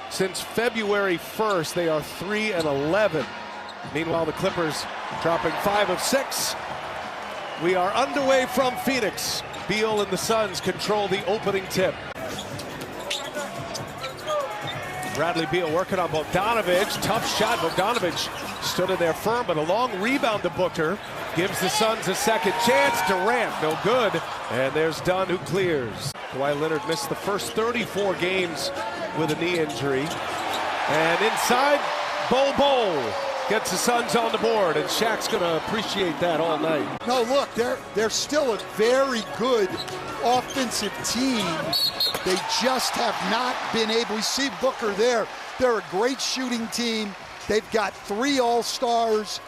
Since February 1st, they are 3-11. Meanwhile, the Clippers dropping 5 of 6. We are underway from Phoenix. Beal and the Suns control the opening tip. Bradley Beal working on Bogdanovich. Tough shot. Bogdanovich stood in there firm, but a long rebound to Booker. Gives the Suns a second chance. Durant, no good. And there's Dunn who clears. Kawhi Leonard missed the first 34 games with a knee injury. And inside, Bol gets the Suns on the board, and Shaq's going to appreciate that all night. No, look, they're still a very good offensive team. They just have not been able. We see Booker there. They're a great shooting team. They've got 3 All-Stars.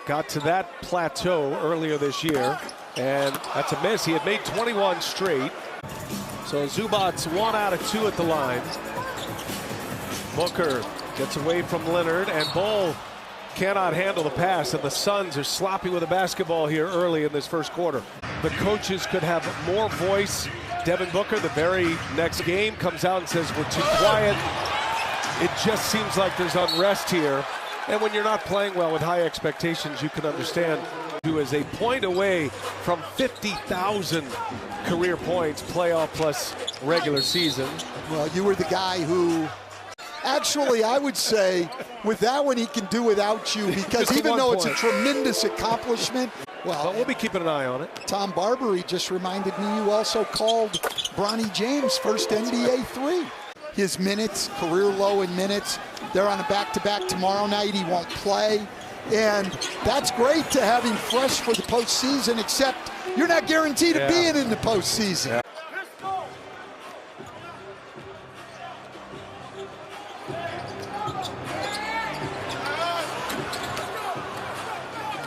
Got to that plateau earlier this year, and that's a miss. He had made 21 straight. So Zubac's 1 out of 2 at the line. Booker gets away from Leonard, and Bol cannot handle the pass, and the Suns are sloppy with the basketball here early in this first quarter. The coaches could have more voice. Devin Booker, the very next game, comes out and says, we're too quiet. It just seems like there's unrest here. And when you're not playing well with high expectations, you can understand. Who is a point away from 50,000 career points, playoff plus regular season. Well, you were the guy who, actually, I would say, with that one he can do without you, because even though it's a tremendous accomplishment, well, but we'll be keeping an eye on it. Tom Barbary just reminded me you also called Bronny James first NBA 3. His minutes, career low in minutes. They're on a back-to-back tomorrow night. He won't play. And that's great to have him fresh for the postseason, except you're not guaranteed of being in the postseason. Yeah.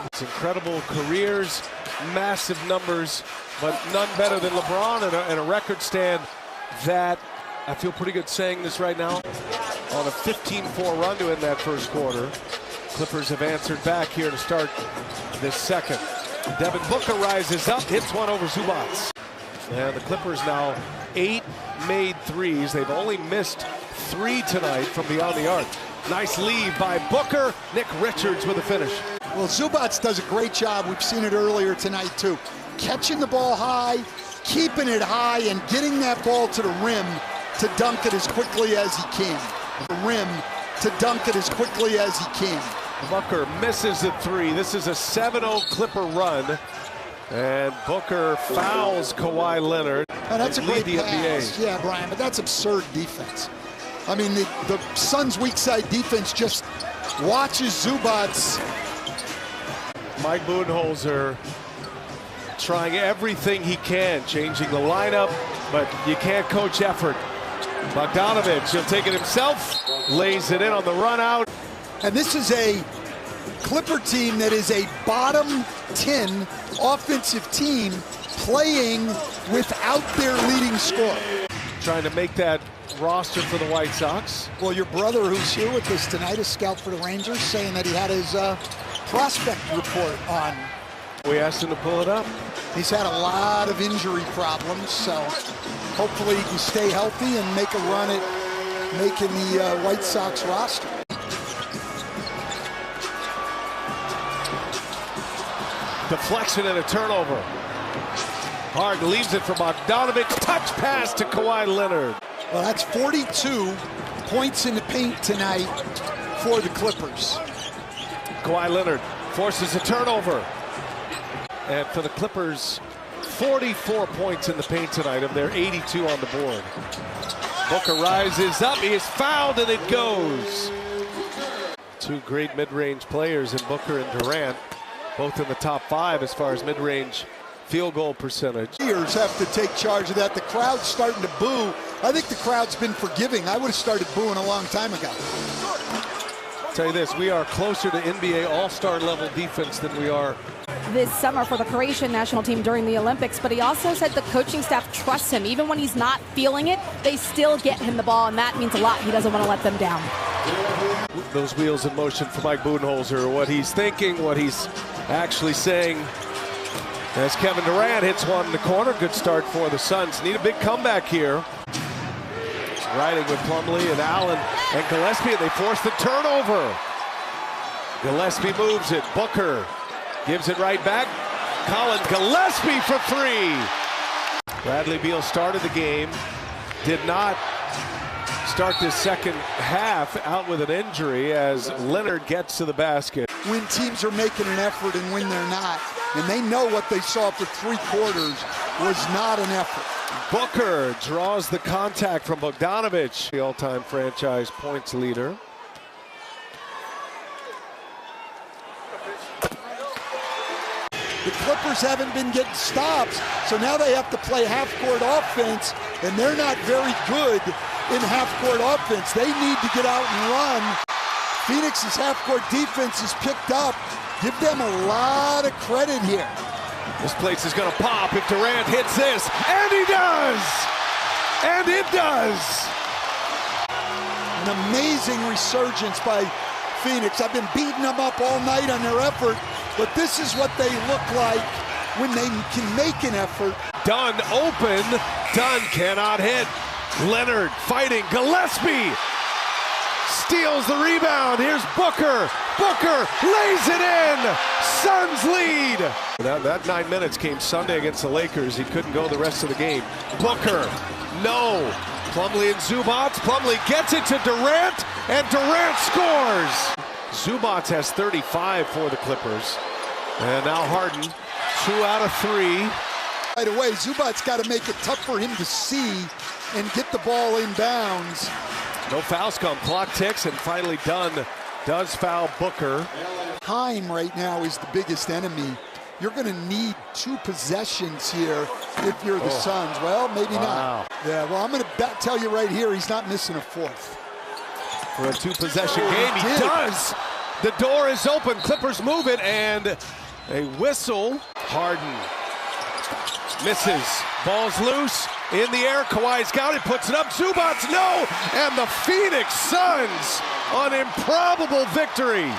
It's incredible careers, massive numbers, but none better than LeBron and a record stand that I feel pretty good saying this right now. On a 15-4 run to end that first quarter. Clippers have answered back here to start this second. Devin Booker rises up, hits one over Zubac. And the Clippers now 8 made threes. They've only missed 3 tonight from beyond the arc. Nice lead by Booker. Nick Richards with a finish. Well, Zubac does a great job. We've seen it earlier tonight too. Catching the ball high, keeping it high, and getting that ball to the rim to dunk it as quickly as he can. The rim to dunk it as quickly as he can. Booker misses the 3. This is a 7-0 Clipper run. And Booker fouls Kawhi Leonard. And that's a great pass. NBA. Yeah, Brian, but that's absurd defense. I mean, the Suns' weak side defense just watches Zubac. Mike Budenholzer trying everything he can, changing the lineup, but you can't coach effort. Bogdanovich, he'll take it himself, lays it in on the run out. And this is a Clipper team that is a bottom 10 offensive team playing without their leading scorer. Trying to make that roster for the White Sox. Well, your brother, who's here with us tonight, a scout for the Rangers, saying that he had his prospect report on. We asked him to pull it up. He's had a lot of injury problems, so hopefully he can stay healthy and make a run at making the White Sox roster. Deflection and a turnover. Harden leaves it for Bogdanovich. Touch pass to Kawhi Leonard. Well, that's 42 points in the paint tonight for the Clippers. Kawhi Leonard forces a turnover. And for the Clippers, 44 points in the paint tonight of their 82 on the board. Booker rises up, he is fouled, and it goes. 2 great mid-range players in Booker and Durant, both in the top 5 as far as mid-range field goal percentage. Players have to take charge of that. The crowd's starting to boo. I think the crowd's been forgiving. I would have started booing a long time ago. I'll tell you this, we are closer to NBA All-Star level defense than we are this summer for the Croatian national team during the Olympics, but he also said the coaching staff trusts him. Even when he's not feeling it, they still get him the ball, and that means a lot. He doesn't want to let them down. Those wheels in motion for Mike Budenholzer, what he's thinking, what he's actually saying. As Kevin Durant hits one in the corner, good start for the Suns. Need a big comeback here. riding with Plumlee and Allen and Gillespie, and they force the turnover. Gillespie moves it. Booker gives it right back. Colin Gillespie for three. Bradley Beal started the game. Did not start this second half, out with an injury as Leonard gets to the basket. When teams are making an effort and when they're not, and they know what they saw for 3 quarters was not an effort. Booker draws the contact from Bogdanovich, the all-time franchise points leader. The Clippers haven't been getting stops, so now they have to play half-court offense, and they're not very good in half-court offense. They need to get out and run. Phoenix's half-court defense is picked up. Give them a lot of credit here. This place is going to pop if Durant hits this, and he does! And it does! An amazing resurgence by Phoenix. I've been beating them up all night on their effort, but this is what they look like when they can make an effort. Dunn open. Dunn cannot hit. Leonard fighting. Gillespie steals the rebound. Here's Booker. Booker lays it in. Suns lead. That 9 minutes came Sunday against the Lakers. He couldn't go the rest of the game. Booker, no. Plumlee and Zubac. Plumlee gets it to Durant, and Durant scores. Zubac has 35 for the Clippers. And now Harden, 2 out of 3. Right away, Zubac's got to make it tough for him to see and get the ball inbounds. No fouls come, clock ticks, and finally Dunn does foul Booker. Time right now is the biggest enemy. You're going to need 2 possessions here if you're the Suns. Well, maybe not. Yeah, well, I'm going to tell you right here, he's not missing a 4th. For a 2-possession game, he does. The door is open. Clippers move it, and a whistle. Harden misses. Ball's loose. In the air. Kawhi's got it. Puts it up. Zubac, no. And the Phoenix Suns, an improbable victory.